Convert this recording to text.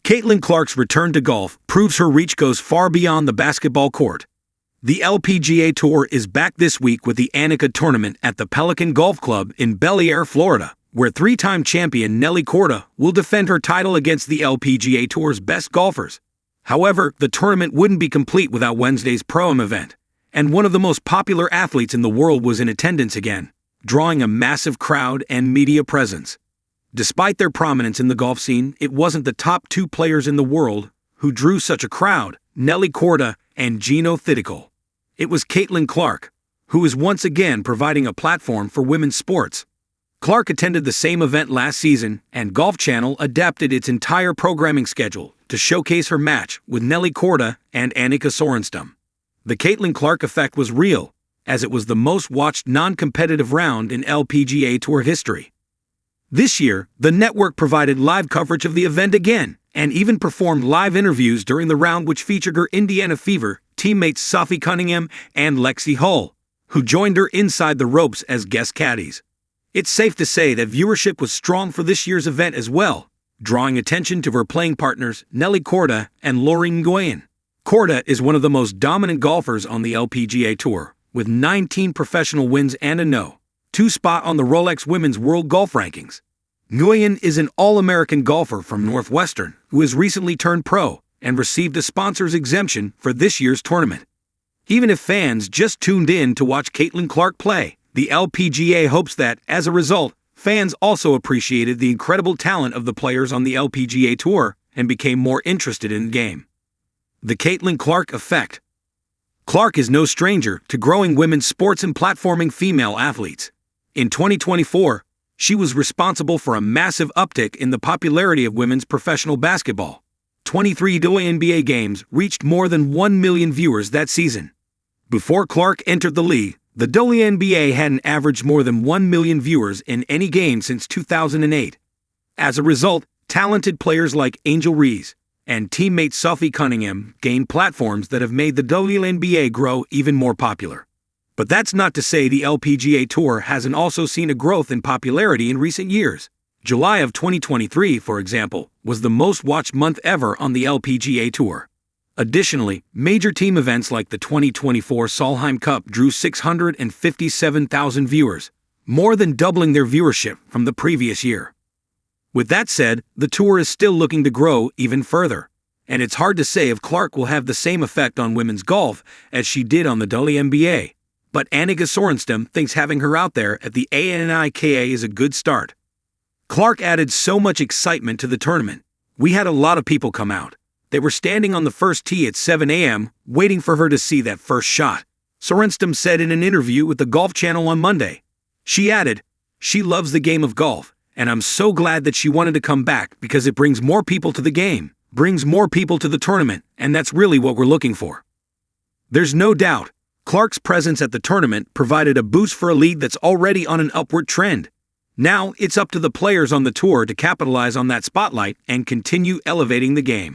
Caitlin Clark's return to golf proves her reach goes far beyond the basketball court. The LPGA Tour is back this week with the Annika Tournament at the Pelican Golf Club in Belleair, Florida, where three-time champion Nelly Korda will defend her title against the LPGA Tour's best golfers. However, the tournament wouldn't be complete without Wednesday's Pro-Am event, and one of the most popular athletes in the world was in attendance again, drawing a massive crowd and media presence. Despite their prominence in the golf scene, it wasn't the top two players in the world who drew such a crowd, Nelly Korda and Gino Thidicol. It was Caitlin Clark, who is once again providing a platform for women's sports. Clark attended the same event last season, and Golf Channel adapted its entire programming schedule to showcase her match with Nelly Korda and Annika Tournament. The Caitlin Clark effect was real, as it was the most watched non-competitive round in LPGA Tour history. This year, the network provided live coverage of the event again, and even performed live interviews during the round, which featured her Indiana Fever teammates Sophie Cunningham and Lexi Hull, who joined her inside the ropes as guest caddies. It's safe to say that viewership was strong for this year's event as well, drawing attention to her playing partners Nelly Korda and Lori Nguyen. Korda is one of the most dominant golfers on the LPGA Tour, with 19 professional wins and a No.2 spot on the Rolex Women's World Golf Rankings. Nguyen is an All-American golfer from Northwestern who has recently turned pro and received a sponsor's exemption for this year's tournament. Even if fans just tuned in to watch Caitlin Clark play, the LPGA hopes that, as a result, fans also appreciated the incredible talent of the players on the LPGA Tour and became more interested in the game. The Caitlin Clark effect. Clark is no stranger to growing women's sports and platforming female athletes. In 2024, she was responsible for a massive uptick in the popularity of women's professional basketball. 23 WNBA games reached more than 1 million viewers that season. Before Clark entered the league, the WNBA hadn't averaged more than 1 million viewers in any game since 2008. As a result, talented players like Angel Reese and teammate Sophie Cunningham gained platforms that have made the WNBA grow even more popular. But that's not to say the LPGA Tour hasn't also seen a growth in popularity in recent years. July of 2023, for example, was the most watched month ever on the LPGA Tour. Additionally, major team events like the 2024 Solheim Cup drew 657,000 viewers, more than doubling their viewership from the previous year. With that said, the tour is still looking to grow even further, and it's hard to say if Clark will have the same effect on women's golf as she did on the WNBA. But Annika Tournament thinks having her out there at the ANIKA is a good start. Clark added so much excitement to the tournament. We had a lot of people come out. They were standing on the first tee at 7 a.m., waiting for her to see that first shot, Tournament said in an interview with the Golf Channel on Monday. She added, "She loves the game of golf, and I'm so glad that she wanted to come back because it brings more people to the game, brings more people to the tournament, and that's really what we're looking for." There's no doubt, Clark's presence at the tournament provided a boost for a league that's already on an upward trend. Now it's up to the players on the tour to capitalize on that spotlight and continue elevating the game.